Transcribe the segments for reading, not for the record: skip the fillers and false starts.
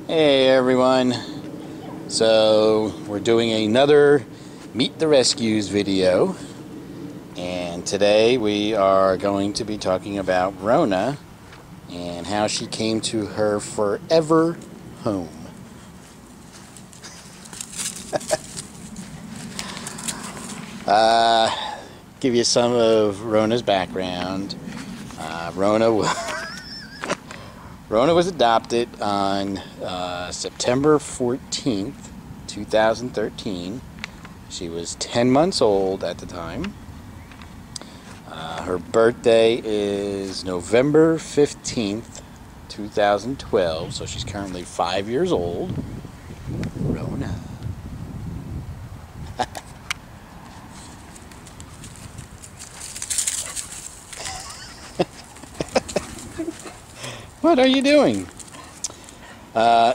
Hey everyone, so we're doing another Meet the Rescues video, and today we are going to be talking about Rona and how she came to her forever home. Give you some of Rona's background. Rona was adopted on September 14th, 2013. She was 10 months old at the time. Her birthday is November 15th, 2012, so she's currently 5 years old. Rona. What are you doing?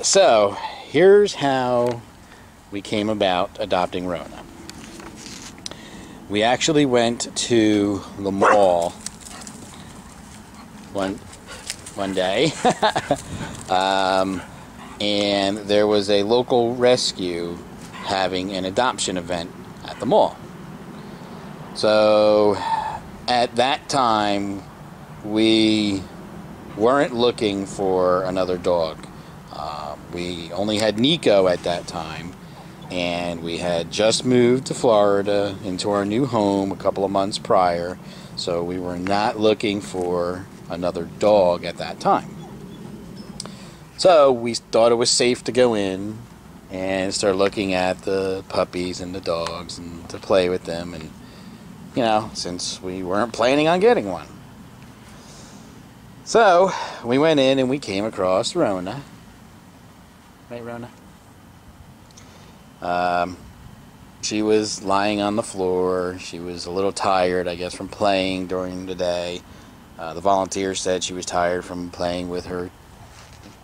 So, here's how we came about adopting Rona. We actually went to the mall one day, and there was a local rescue having an adoption event at the mall. So, at that time, we weren't looking for another dog. We only had Nico at that time, and we had just moved to Florida into our new home a couple of months prior, so we were not looking for another dog at that time. So we thought it was safe to go in and start looking at the puppies and the dogs and to play with them, and since we weren't planning on getting one. So, we went in and we came across Rona. Right, Rona? She was lying on the floor. She was a little tired, I guess, from playing during the day. The volunteer said she was tired from playing with her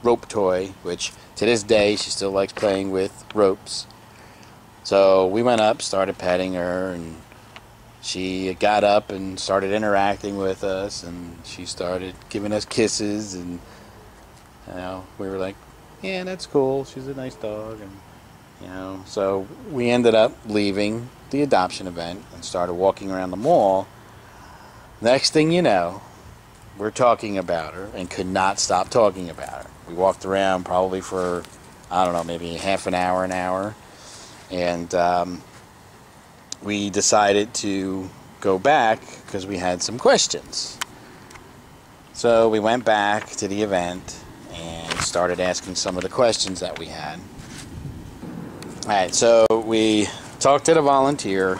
rope toy, which to this day she still likes playing with ropes. So, we went up, started petting her, and she got up and started interacting with us, and she started giving us kisses, and we were like, yeah, that's cool, she's a nice dog. And so we ended up leaving the adoption event and started walking around the mall. Next thing you know, we're talking about her and could not stop talking about her. We walked around probably for, I don't know, maybe half an hour, and we decided to go back because we had some questions. So we went back to the event and started asking some of the questions that we had. Alright, so we talked to the volunteer,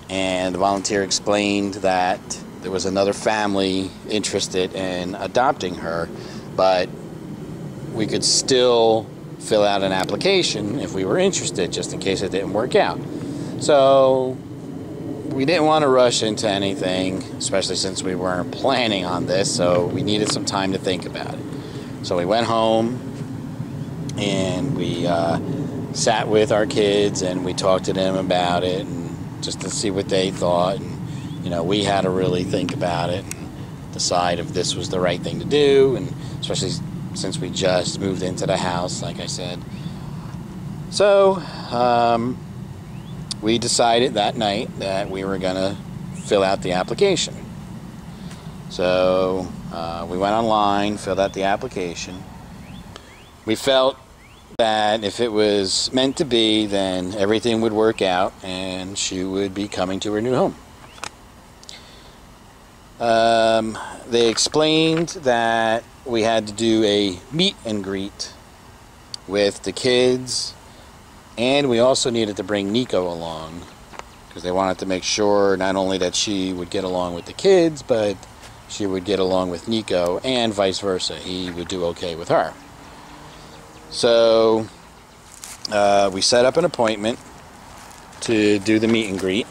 and the volunteer explained that there was another family interested in adopting her, but we could still fill out an application if we were interested, just in case it didn't work out. So we didn't want to rush into anything, especially since we weren't planning on this, so we needed some time to think about it. So we went home and we sat with our kids and we talked to them about it, and just to see what they thought. And we had to really think about it and decide if this was the right thing to do, and especially since we just moved into the house, like I said. So we decided that night that we were going to fill out the application. So we went online, filled out the application. We felt that if it was meant to be, then everything would work out and she would be coming to her new home. They explained that we had to do a meet and greet with the kids, and we also needed to bring Nico along because they wanted to make sure not only that she would get along with the kids, but she would get along with Nico, and vice versa. He would do okay with her. So we set up an appointment to do the meet and greet.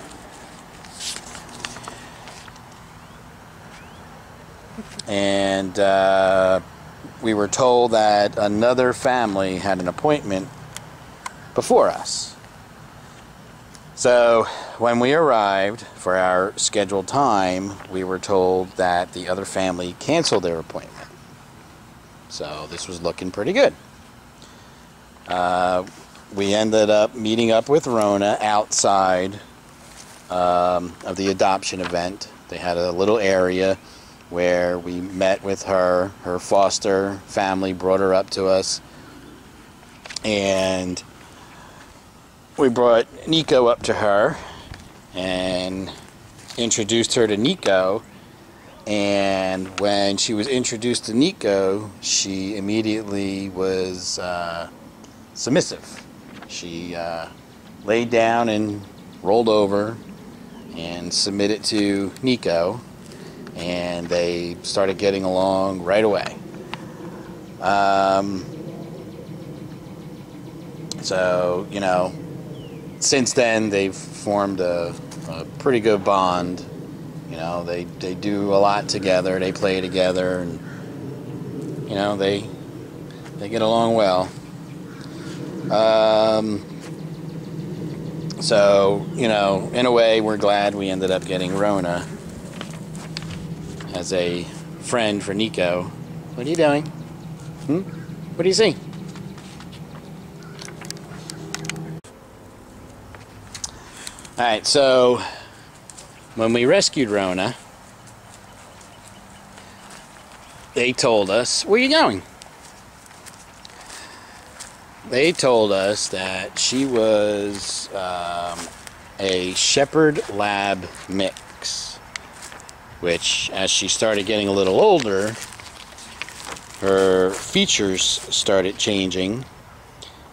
And we were told that another family had an appointment before us. So when we arrived for our scheduled time, we were told that the other family canceled their appointment. So this was looking pretty good. We ended up meeting up with Rona outside of the adoption event. They had a little area where we met with her. Her foster family brought her up to us, and we brought Nico up to her and introduced her to Nico. And when she was introduced to Nico, she immediately was submissive. She laid down and rolled over and submitted to Nico, and they started getting along right away. So, you know, since then they've formed a pretty good bond. You know, they do a lot together, they play together, and, you know, they get along well. So, you know, in a way, we're glad we ended up getting Rona as a friend for Nico. What are you doing? What do you see? Alright, so when we rescued Rona, they told us, where are you going? They told us that she was a Shepherd Lab mix, which, as she started getting a little older, her features started changing,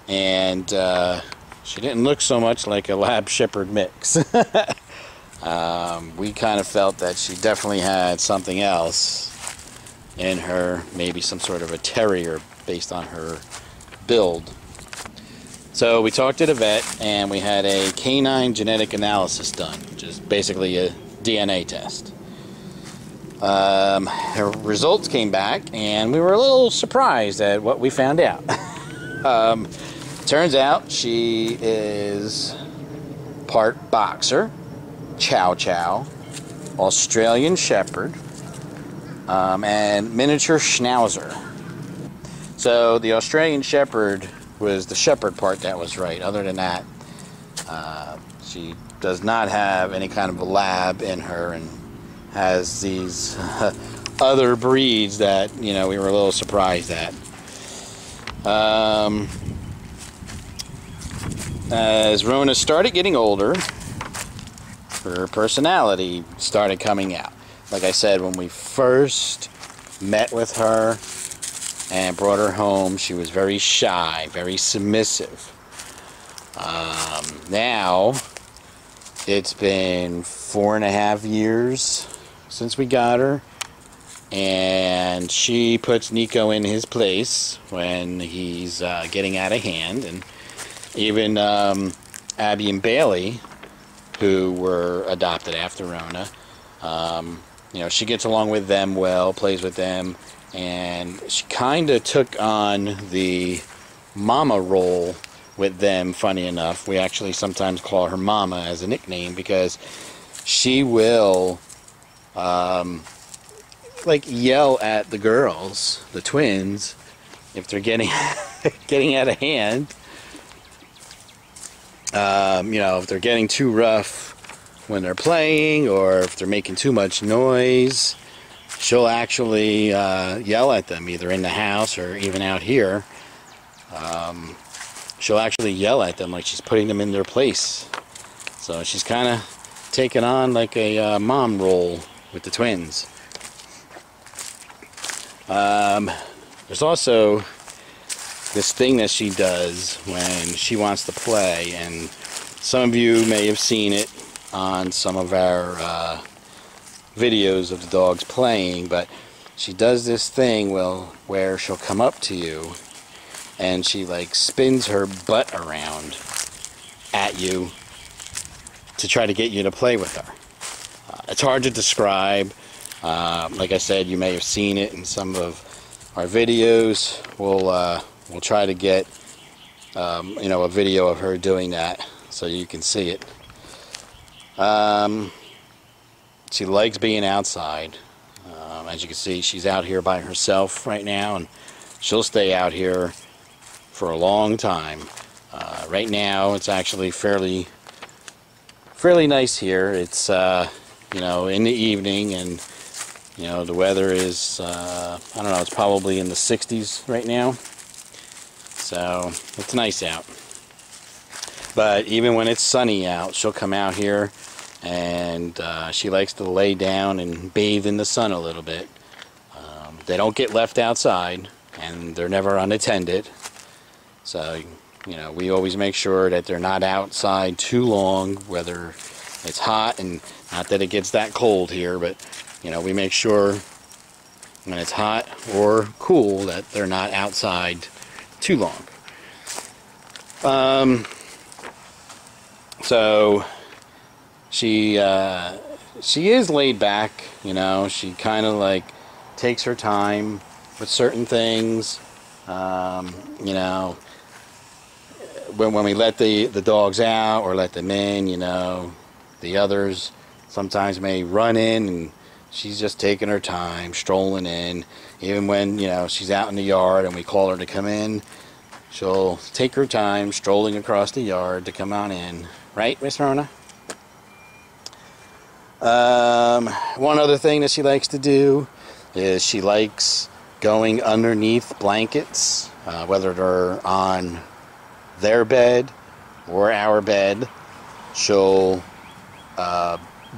and she didn't look so much like a Lab Shepherd mix. We kind of felt that she definitely had something else in her, maybe some sort of a terrier based on her build. So we talked to the vet, and we had a canine genetic analysis done, which is basically a DNA test. Her results came back, and we were a little surprised at what we found out. Turns out she is part boxer, chow chow, Australian Shepherd, and miniature Schnauzer. So the Australian Shepherd was the shepherd part that was right. Other than that, she does not have any kind of a lab in her, and has these other breeds that, you know, we were a little surprised at. As Rona started getting older, her personality started coming out. Like I said, when we first met with her and brought her home, she was very shy, very submissive. Now, it's been 4.5 years since we got her, and she puts Nico in his place when he's getting out of hand. And even Abby and Bailey, who were adopted after Rona, you know, she gets along with them well, plays with them, and she kind of took on the mama role with them. Funny enough, we actually sometimes call her Mama as a nickname, because she will like yell at the girls, the twins, if they're getting getting out of hand. You know, if they're getting too rough when they're playing, or if they're making too much noise, she'll actually yell at them, either in the house or even out here. She'll actually yell at them like she's putting them in their place. So she's kind of taken on like a mom role with the twins. There's also this thing that she does when she wants to play, and some of you may have seen it on some of our videos of the dogs playing, but she does this thing where she'll come up to you and she like spins her butt around at you to try to get you to play with her. It's hard to describe. Like I said, you may have seen it in some of our videos. We'll try to get you know, a video of her doing that so you can see it. She likes being outside. As you can see, she's out here by herself right now, and she'll stay out here for a long time. Right now it's actually fairly nice here. It's you know, in the evening, and you know, the weather is I don't know, it's probably in the 60s right now, so it's nice out. But even when it's sunny out, she'll come out here, and she likes to lay down and bathe in the sun a little bit. They don't get left outside, and they're never unattended, so you know, we always make sure that they're not outside too long, whether it's hot, and not that it gets that cold here, but you know, we make sure when it's hot or cool that they're not outside too long. So she is laid back, you know. She kind of like takes her time with certain things. You know, when we let the dogs out or let them in, you know, the others sometimes may run in, and she's just taking her time, strolling in. Even when, you know, she's out in the yard and we call her to come in, she'll take her time, strolling across the yard to come on in. Right, Miss Rona? One other thing that she likes to do is she likes going underneath blankets, whether they're on their bed or our bed. She'll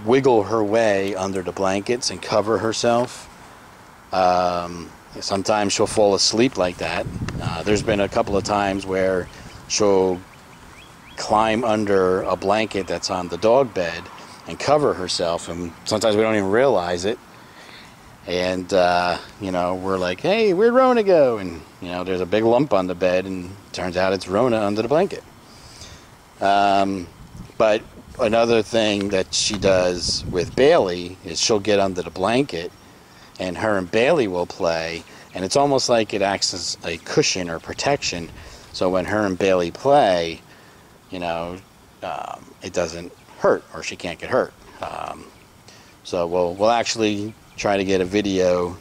wiggle her way under the blankets and cover herself. Sometimes she'll fall asleep like that. There's been a couple of times where she'll climb under a blanket that's on the dog bed and cover herself, and sometimes we don't even realize it. And you know, we're like, hey, where'd Rona go? And you know, there's a big lump on the bed, and turns out it's Rona under the blanket. But another thing that she does with Bailey is she'll get under the blanket, and her and Bailey will play, and it's almost like it acts as a cushion or protection. So when her and Bailey play, you know, it doesn't hurt, or she can't get hurt. So we'll actually try to get a video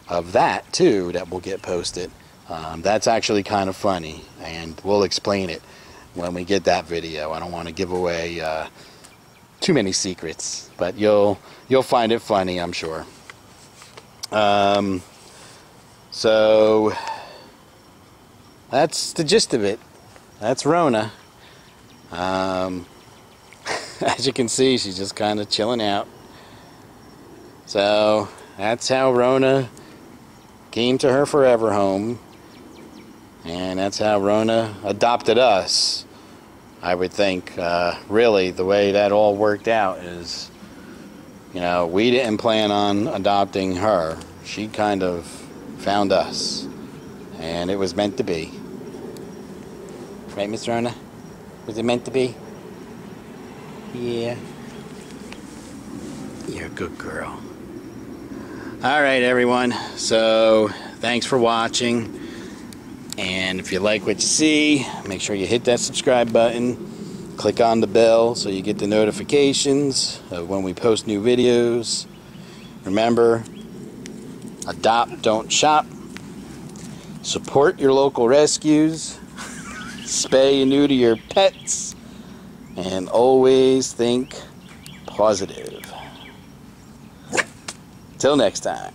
of that too that will get posted. That's actually kind of funny, and we'll explain it when we get that video. I don't want to give away too many secrets, but you'll find it funny, I'm sure. So that's the gist of it. That's Rona. As you can see, she's just kind of chilling out. So that's how Rona came to her forever home, and that's how Rona adopted us. I would think really the way that all worked out is, you know, we didn't plan on adopting her. She kind of found us, and it was meant to be. Right, Miss Rona? Was it meant to be? Yeah. You're a good girl. Alright, everyone. So, thanks for watching. And if you like what you see, make sure you hit that subscribe button. Click on the bell so you get the notifications of when we post new videos. Remember, adopt, don't shop. Support your local rescues. Spay and neuter your pets. And always think positive. Till next time.